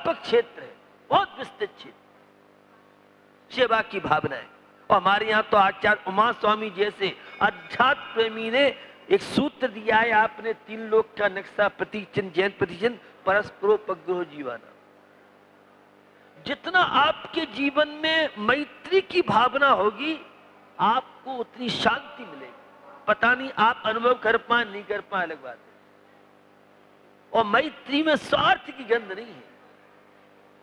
व्यापक क्षेत्र है, बहुत विस्तृत क्षेत्र, सेवा की भावना है। और हमारे यहाँ तो आचार्य उमा स्वामी जैसे अध्यात्म प्रेमी ने एक सूत्र दिया है, आपने 3 लोक का नक्शा प्रतिचिन्ह जैन प्रतिचिन्ह परस्परोपग्रह जीवाना। जितना आपके जीवन में मैत्री की भावना होगी, आपको उतनी शांति मिलेगी। पता नहीं आप अनुभव कर पाए नहीं कर पाए अलग बात है। और मैत्री में स्वार्थ की गंध नहीं है।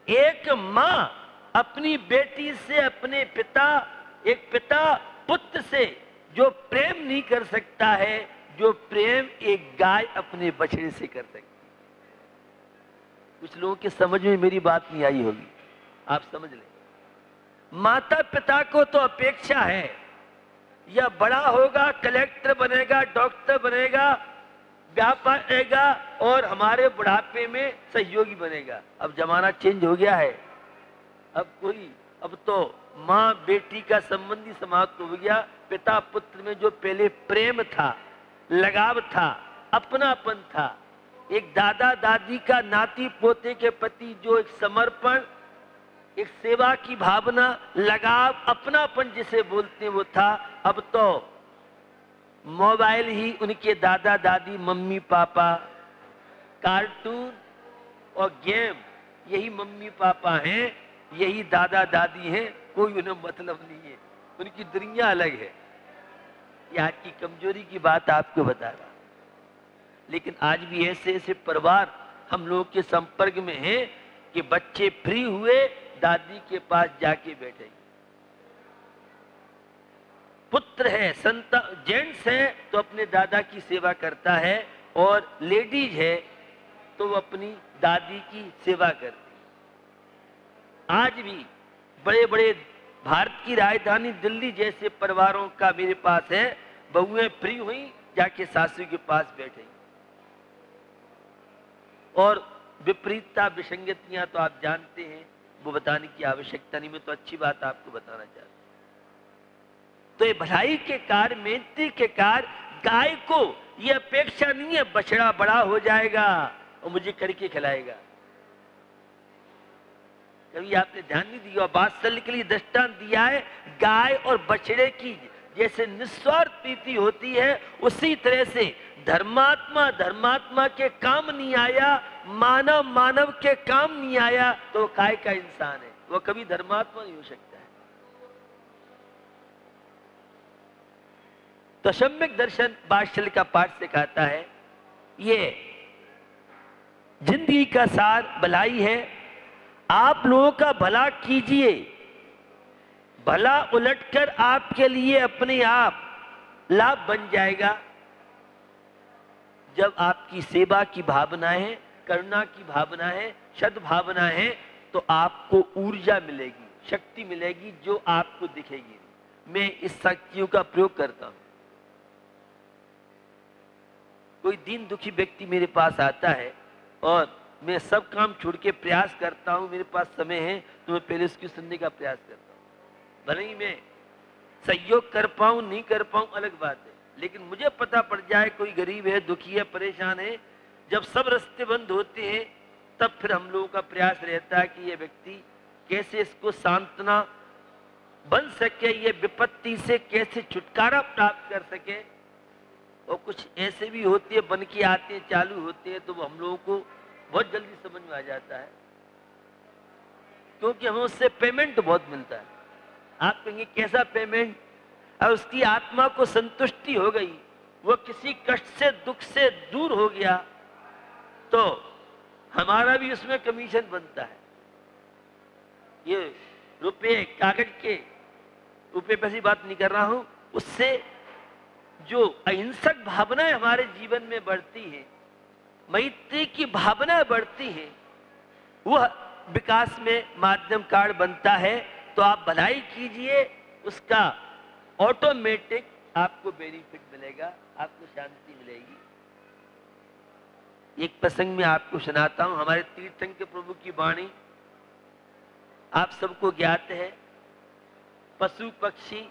एक मां अपनी बेटी से, अपने पिता, एक पिता पुत्र से जो प्रेम नहीं कर सकता है, जो प्रेम एक गाय अपने बछड़े से कर सकती है। कुछ लोगों के समझ में मेरी बात नहीं आई होगी, आप समझ लें। माता पिता को तो अपेक्षा है, या बड़ा होगा, कलेक्टर बनेगा, डॉक्टर बनेगा, व्यापार करेगा और हमारे बुढ़ापे में सहयोगी बनेगा। अब जमाना चेंज हो गया है। अब तो माँ बेटी का संबंध ही समाप्त हो गया। पिता पुत्र में जो पहले प्रेम था, लगाव था, अपनापन था, एक दादा दादी का नाती पोते के प्रति जो एक समर्पण, एक सेवा की भावना, लगाव, अपनापन जिसे बोलते हैं वो था। अब तो मोबाइल ही उनके दादा दादी, मम्मी पापा, कार्टून और गेम, यही मम्मी पापा हैं, यही दादा दादी हैं, कोई उन्हें मतलब नहीं है, उनकी दुनिया अलग है। यहाँ की कमजोरी की बात आपको बता रहा। लेकिन आज भी ऐसे ऐसे परिवार हम लोगों के संपर्क में हैं कि बच्चे फ्री हुए दादी के पास जाके बैठे। पुत्र है, संतान जेंट्स है तो अपने दादा की सेवा करता है, और लेडीज है तो वो अपनी दादी की सेवा करती। आज भी बड़े बड़े भारत की राजधानी दिल्ली जैसे परिवारों का मेरे पास है, बहुएं फ्री हुई जाके सासू के पास बैठे। और विपरीतता, विसंगतियां तो आप जानते हैं, वो बताने की आवश्यकता नहीं, मैं तो अच्छी बात आपको बताना चाहता हूं। तो ये भलाई के कार्य, मेहनती के कार्य, गाय को ये अपेक्षा नहीं है बछड़ा बड़ा हो जाएगा और मुझे करके खिलाएगा। कभी आपने ध्यान नहीं दिया? वात्सल्य के लिए दृष्टांत दिया है, गाय और बछड़े की जैसे निस्वार्थ प्रीति होती है, उसी तरह से धर्मात्मा धर्मात्मा के काम नहीं आया, मानव मानव के काम नहीं आया, तो काय का इंसान है, वो कभी धर्मात्मा नहीं हो सकता है। तो सम्यक दर्शन वात्सल्य का पाठ सिखाता है, ये जिंदगी का सार भलाई है। आप लोगों का भला कीजिए, भला उलटकर आपके लिए अपने आप लाभ बन जाएगा। जब आपकी सेवा की भावना है, करुणा की भावना है, सद्भावना है, तो आपको ऊर्जा मिलेगी, शक्ति मिलेगी जो आपको दिखेगी। मैं इस शक्तियों का प्रयोग करता हूं। कोई दीन दुखी व्यक्ति मेरे पास आता है और मैं सब काम छोड़ के प्रयास करता हूं, मेरे पास समय है तो मैं पहले उसकी सुनने का प्रयास करता हूं। भले ही मैं सहयोग कर पाऊं नहीं कर पाऊं अलग बात है, लेकिन मुझे पता पड़ जाए कोई गरीब है, दुखी है, परेशान है, जब सब रास्ते बंद होते हैं तब फिर हम लोगों का प्रयास रहता है कि ये व्यक्ति कैसे इसको सांत्वना बन सके, ये विपत्ति से कैसे छुटकारा प्राप्त कर सके। और कुछ ऐसे भी होते हैं, बन के आते हैं, चालू होते हैं, तो वो हम लोगों को बहुत जल्दी समझ में आ जाता है, क्योंकि हमें उससे पेमेंट बहुत मिलता है। आप कहेंगे कैसा पेमेंट? और उसकी आत्मा को संतुष्टि हो गई, वो किसी कष्ट से दुख से दूर हो गया, तो हमारा भी उसमें कमीशन बनता है। ये रुपए कागज के रुपए पैसी बात नहीं कर रहा हूं, उससे जो अहिंसक भावनाएं हमारे जीवन में बढ़ती है, मैत्री की भावना बढ़ती है, वह विकास में माध्यम कार्ड बनता है। तो आप भलाई कीजिए, उसका ऑटोमेटिक आपको बेनिफिट मिलेगा, आपको शांति मिलेगी। एक प्रसंग में आपको सुनाता हूं, हमारे तीर्थंकर प्रभु की वाणी आप सबको ज्ञात है। पशु पक्षी,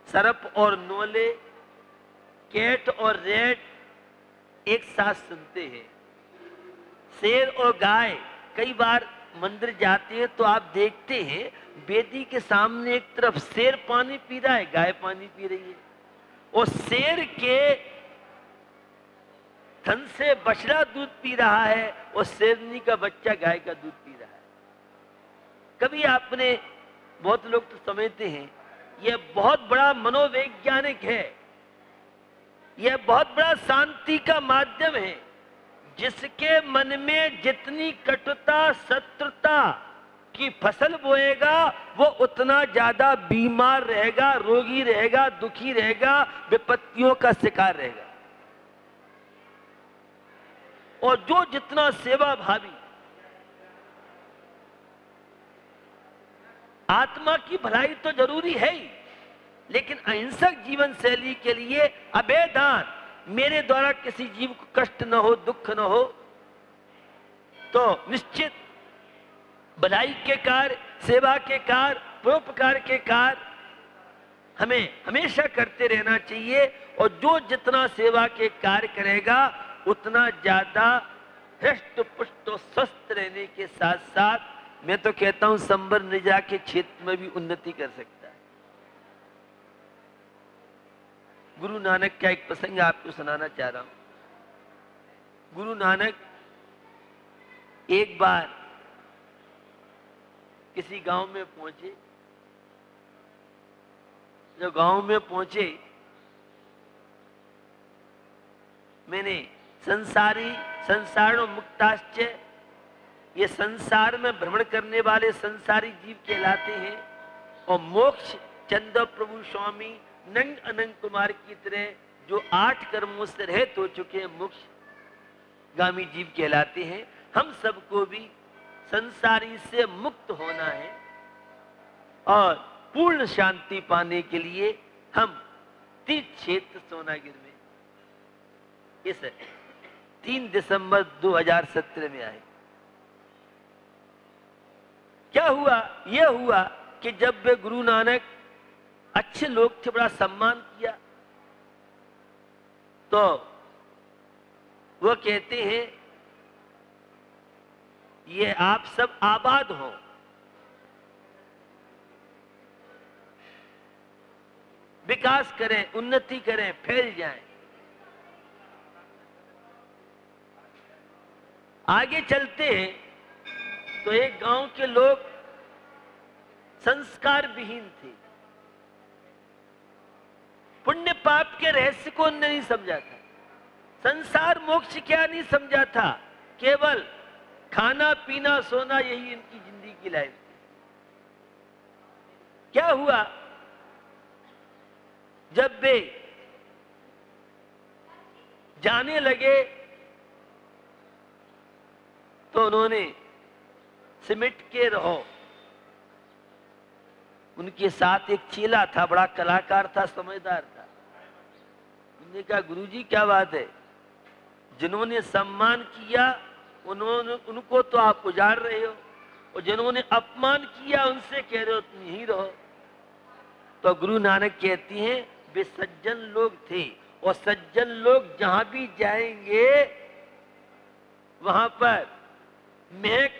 सर्प और नोले, कैट और रैट एक साथ सुनते हैं। शेर और गाय कई बार मंदिर जाते हैं तो आप देखते हैं वेदी के सामने एक तरफ शेर पानी पी रहा है, गाय पानी पी रही है, और शेर के थन से बछड़ा दूध पी रहा है और शेरनी का बच्चा गाय का दूध पी रहा है। कभी आपने, बहुत लोग तो समझते हैं यह बहुत बड़ा मनोवैज्ञानिक है, यह बहुत बड़ा शांति का माध्यम है। जिसके मन में जितनी कटुता शत्रुता की फसल बोएगा वो उतना ज्यादा बीमार रहेगा, रोगी रहेगा, दुखी रहेगा, विपत्तियों का शिकार रहेगा। और जो जितना सेवा भावी, आत्मा की भलाई तो जरूरी है ही, लेकिन अहिंसक जीवन शैली के लिए अभेदान, मेरे द्वारा किसी जीव को कष्ट न हो, दुख न हो, तो निश्चित भलाई के कार्य, सेवा के कार्य, परोपकार के कार्य हमें हमेशा करते रहना चाहिए। और जो जितना सेवा के कार्य करेगा उतना ज्यादा हृष्ट पुष्ट और स्वस्थ रहने के साथ साथ मैं तो कहता हूं संबर निजा के क्षेत्र में भी उन्नति कर सकता है। गुरु नानक का एक प्रसंग आपको सुनाना चाह रहा हूं। गुरु नानक एक बार किसी गांव में पहुंचे। जब गांव में पहुंचे, मैंने संसारो मुक्ताश्च, ये संसार में भ्रमण करने वाले संसारी जीव कहलाते हैं, और मोक्ष चंद्र प्रभु स्वामी नंग अनंग कुमार की तरह जो 8 कर्मों से रहित हो चुके हैं मोक्ष गामी जीव कहलाते हैं। हम सबको भी संसारी से मुक्त होना है और पूर्ण शांति पाने के लिए हम तीर्थ क्षेत्र सोनागिर में इस 3 दिसंबर 2017 में आए। क्या हुआ? यह हुआ कि जब वे गुरु नानक, अच्छे लोग थे, बड़ा सम्मान किया, तो वो कहते हैं ये आप सब आबाद हो, विकास करें, उन्नति करें, फैल जाएं। आगे चलते हैं तो एक गांव के लोग संस्कार विहीन थे, पुण्य पाप के रहस्य को नहीं समझा था, संसार मोक्ष क्या नहीं समझा था, केवल खाना पीना सोना यही इनकी जिंदगी की लाइफ थी। क्या हुआ? जब वे जाने लगे तो उन्होंने सिमट के रहो। उनके साथ एक चेला था, बड़ा कलाकार था, समझदार था। उन्होंने कहा गुरुजी क्या बात है, जिन्होंने सम्मान किया उनको तो आप उजाड़ रहे हो, और जिन्होंने अपमान किया उनसे कह रहे हो तुम यहीं रहो। तो गुरु नानक कहती हैं वे सज्जन लोग थे, और सज्जन लोग जहां भी जाएंगे वहां पर महक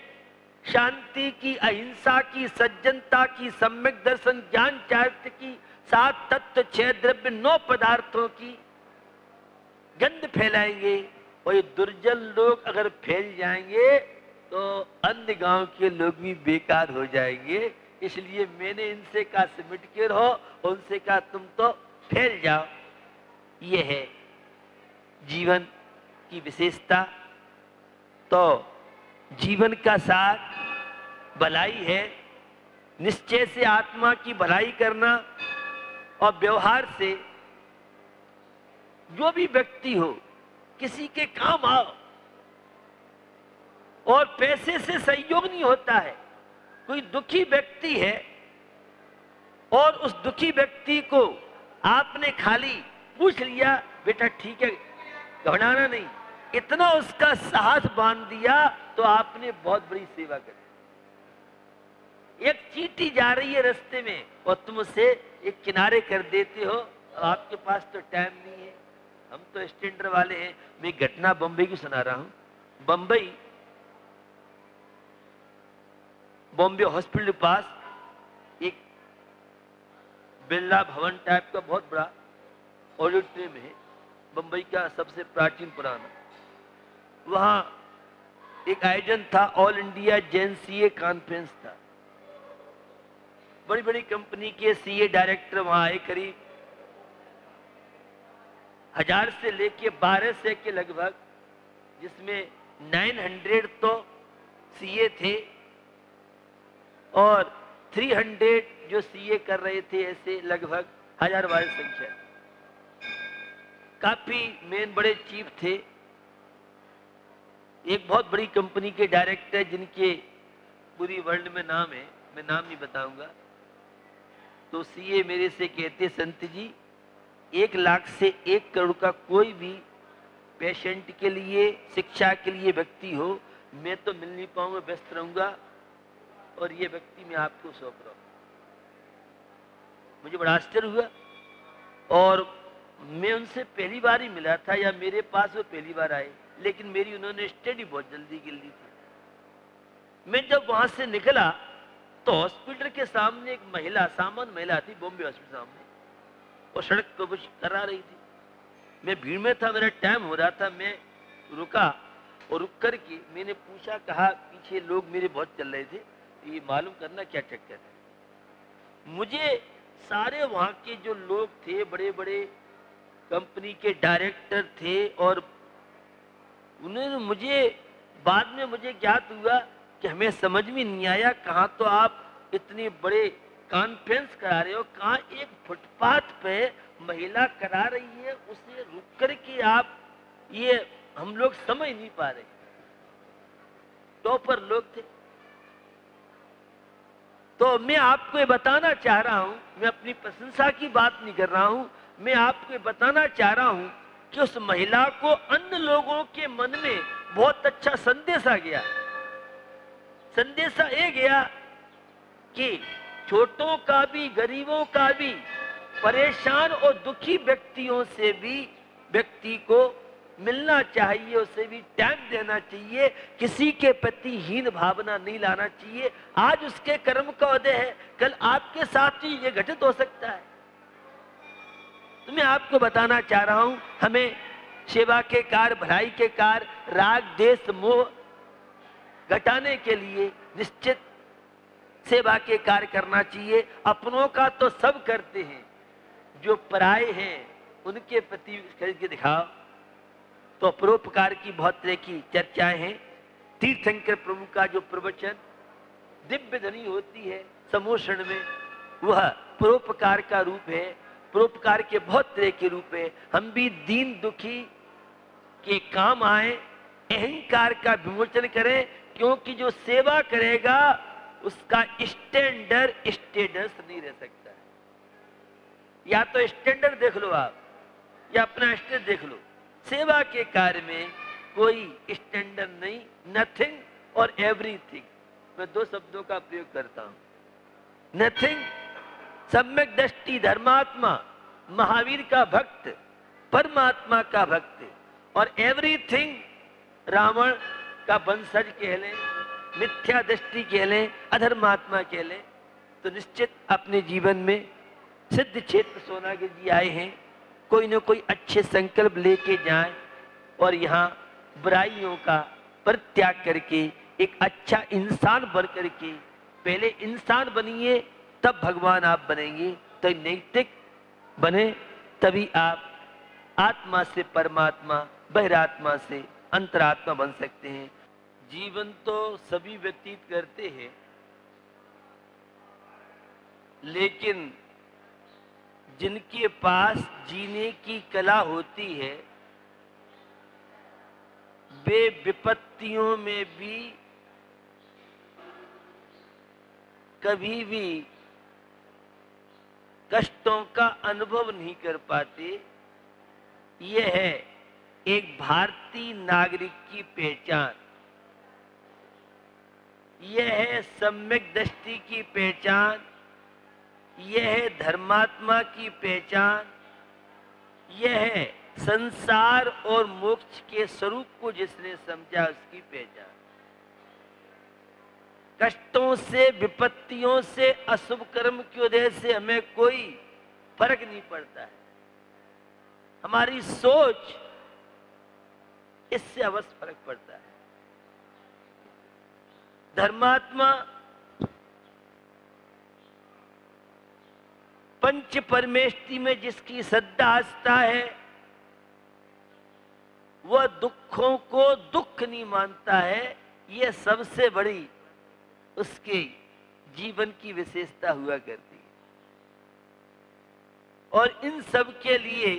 शांति की, अहिंसा की, सज्जनता की, सम्यक दर्शन, ज्ञान चारित्र की, 7 तत्व, 6 द्रव्य, 9 पदार्थों की गंध फैलाएंगे। और ये दुर्जन लोग अगर फैल जाएंगे तो अन्य गांव के लोग भी बेकार हो जाएंगे। इसलिए मैंने इनसे कहा सिमट के रहो, और उनसे कहा तुम तो फैल जाओ। ये है जीवन की विशेषता। तो जीवन का सार भलाई है, निश्चय से आत्मा की भलाई करना, और व्यवहार से जो भी व्यक्ति हो किसी के काम आओ। और पैसे से सहयोग नहीं होता है। कोई दुखी व्यक्ति है और उस दुखी व्यक्ति को आपने खाली पूछ लिया बेटा ठीक है, घबराना नहीं, इतना उसका साहस बांध दिया तो आपने बहुत बड़ी सेवा करी। एक चींटी जा रही है रास्ते में और तुम उसे एक किनारे कर देते हो, आपके पास तो टाइम नहीं है, हम तो स्टैंडर वाले हैं। मैं घटना बंबई की सुना रहा हूं। बंबई बॉम्बे हॉस्पिटल के पास एक बिरला भवन टाइप का बहुत बड़ा ऑडिटोरियम है, बंबई का सबसे प्राचीन पुराना। वहां एक आयोजन था, all India Jain CA conference था। बड़ी बड़ी कंपनी के सीए डायरेक्टर वहां आए, करीब 1000 से लेके 1200 के लगभग, जिसमें 900 तो सीए थे और 300 जो सीए कर रहे थे, ऐसे लगभग 1000-1200 संख्या। काफी मेन बड़े चीफ थे। एक बहुत बड़ी कंपनी के डायरेक्टर जिनके पूरी वर्ल्ड में नाम है, मैं नाम नहीं बताऊंगा, तो सीए मेरे से कहते, संत जी 1 लाख से 1 करोड़ का कोई भी पेशेंट के लिए, शिक्षा के लिए व्यक्ति हो, मैं तो मिल नहीं पाऊंगा, व्यस्त रहूंगा, और ये व्यक्ति मैं आपको सौंप रहा हूं। मुझे बड़ा आश्चर्य हुआ और मैं उनसे पहली बार ही मिला था, या मेरे पास वो पहली बार आए, लेकिन मेरी उन्होंने स्टडी बहुत जल्दी कर ली थी। मैं जब वहां से निकला तो हॉस्पिटल के सामने एक महिला, सामान्य महिला थी, बॉम्बे हॉस्पिटल सामने, और सड़क पर कुछ करा रही थी। मैं भीड़ में था, मेरा टाइम हो रहा था, मैं रुका और रुक करके मैंने पूछा, कहा पीछे लोग मेरे बहुत चल रहे थे, ये मालूम करना क्या चक्कर है। मुझे सारे वहां के जो लोग थे, बड़े बड़े कंपनी के डायरेक्टर थे, और उन्होंने मुझे बाद में मुझे ज्ञात हुआ कि हमें समझ में नहीं आया, कहाँ तो आप इतने बड़े कॉन्फ्रेंस करा रहे हो, कहाँ एक फुटपाथ पे महिला करा रही है, उसे रुक करके आप, ये हम लोग समझ नहीं पा रहे। टॉपर लोग थे। तो मैं आपको ये बताना चाह रहा हूं, मैं अपनी प्रशंसा की बात नहीं कर रहा हूं, मैं आपको ये बताना चाह रहा हूं कि उस महिला को अन्य लोगों के मन में बहुत अच्छा संदेशा गया। संदेशा ये गया कि छोटों का भी, गरीबों का भी, परेशान और दुखी व्यक्तियों से भी व्यक्ति को मिलना चाहिए, उसे भी टाइम देना चाहिए, किसी के प्रति हीन भावना नहीं लाना चाहिए। आज उसके कर्म का उदय है, कल आपके साथ ही ये घटित हो सकता है। तो मैं आपको बताना चाह रहा हूं, हमें सेवा के कार्य, भलाई के कार्य, राग द्वेष मोह घटाने के लिए निश्चित सेवा के कार्य करना चाहिए। अपनों का तो सब करते हैं, जो पराये हैं उनके प्रति करके दिखाओ। तो परोपकार की बहुत तरह की चर्चाएं हैं। तीर्थंकर प्रभु का जो प्रवचन दिव्य ध्वनि होती है समोषण में, वह परोपकार का रूप है। परोपकार के बहुत तरह के रूप है। हम भी दीन दुखी के काम आए, अहंकार का विमोचन करें, क्योंकि जो सेवा करेगा उसका स्टैंडर्ड स्टेटस नहीं रह सकता है। या तो स्टैंडर्ड देख लो आप, या अपना स्टेटस देख लो। सेवा के कार्य में कोई स्टैंडर्ड नहीं, नथिंग और एवरीथिंग। मैं 2 शब्दों का प्रयोग करता हूं। नथिंग सम्यक दृष्टि धर्मात्मा, महावीर का भक्त, परमात्मा का भक्त, और एवरीथिंग रावण का वंशज कह लें, मिथ्या दृष्टि कह लें, अधर्मात्मा कह लें। तो निश्चित अपने जीवन में सिद्ध क्षेत्र सोनागिर जी आए हैं, कोई न कोई अच्छे संकल्प लेके जाएं और यहाँ बुराइयों का परित्याग करके एक अच्छा इंसान बन करके, पहले इंसान बनिए तब भगवान आप बनेंगे। तो नैतिक बने तभी आप आत्मा से परमात्मा, बहिरात्मा से अंतरात्मा बन सकते हैं। जीवन तो सभी व्यतीत करते हैं, लेकिन जिनके पास जीने की कला होती है, वे विपत्तियों में भी कभी भी कष्टों का अनुभव नहीं कर पाते। यह है एक भारतीय नागरिक की पहचान, यह है सम्यक दृष्टि की पहचान, यह है धर्मात्मा की पहचान, यह है संसार और मोक्ष के स्वरूप को जिसने समझा उसकी पहचान। कष्टों से, विपत्तियों से, अशुभ कर्म की वजह से हमें कोई फर्क नहीं पड़ता है। हमारी सोच, इससे अवश्य फर्क पड़ता है। धर्मात्मा पंच परमेष्टि में जिसकी श्रद्धा आस्था है, वह दुखों को दुख नहीं मानता है। यह सबसे बड़ी उसके जीवन की विशेषता हुआ करती है। और इन सब के लिए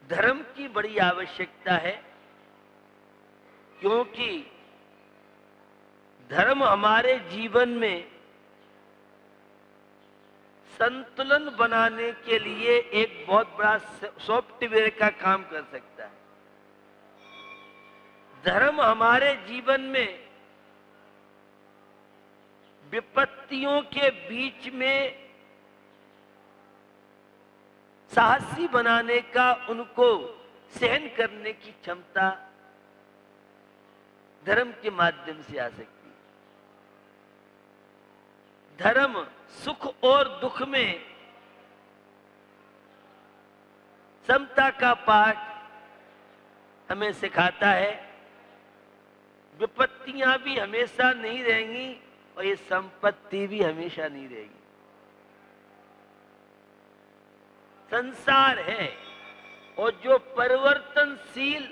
धर्म की बड़ी आवश्यकता है, क्योंकि धर्म हमारे जीवन में संतुलन बनाने के लिए एक बहुत बड़ा सॉफ्टवेयर का काम कर सकता है। धर्म हमारे जीवन में विपत्तियों के बीच में साहसी बनाने का, उनको सहन करने की क्षमता धर्म के माध्यम से आ सकती है। धर्म सुख और दुख में समता का पाठ हमें सिखाता है। विपत्तियां भी हमेशा नहीं रहेंगी और ये संपत्ति भी हमेशा नहीं रहेगी। संसार है, और जो परिवर्तनशील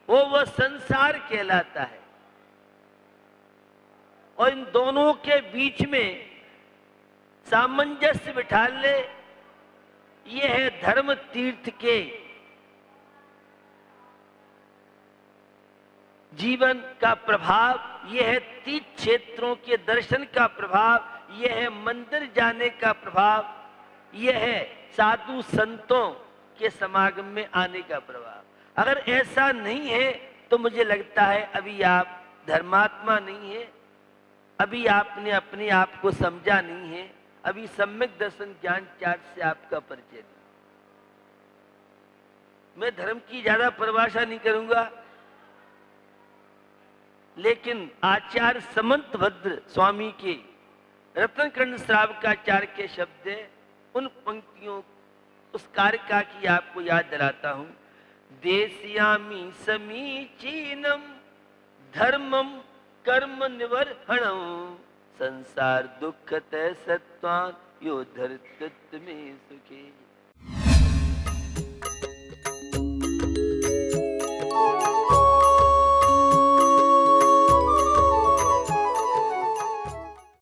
हो वह संसार कहलाता है। और इन दोनों के बीच में सामंजस्य बिठा ले, यह है धर्म तीर्थ के जीवन का प्रभाव, यह है तीर्थ क्षेत्रों के दर्शन का प्रभाव, यह है मंदिर जाने का प्रभाव, यह है साधु संतों के समागम में आने का प्रभाव। अगर ऐसा नहीं है तो मुझे लगता है अभी आप धर्मात्मा नहीं है, अभी आपने अपने आप को समझा नहीं है, अभी सम्यक दर्शन ज्ञान चार्ट से आपका परिचय नहीं। मैं धर्म की ज्यादा परिभाषा नहीं करूंगा, लेकिन आचार्य समंत भद्र स्वामी के रत्नकर्ण श्रावकाचार्य के शब्द है, उन पंक्तियों, उस कारिका की आपको याद दिलाता हूं। देशयामी समीचीनम धर्मम कर्म निवर्हणम संसार दुखत सत्वान यो धर्तृत्व में सुखे।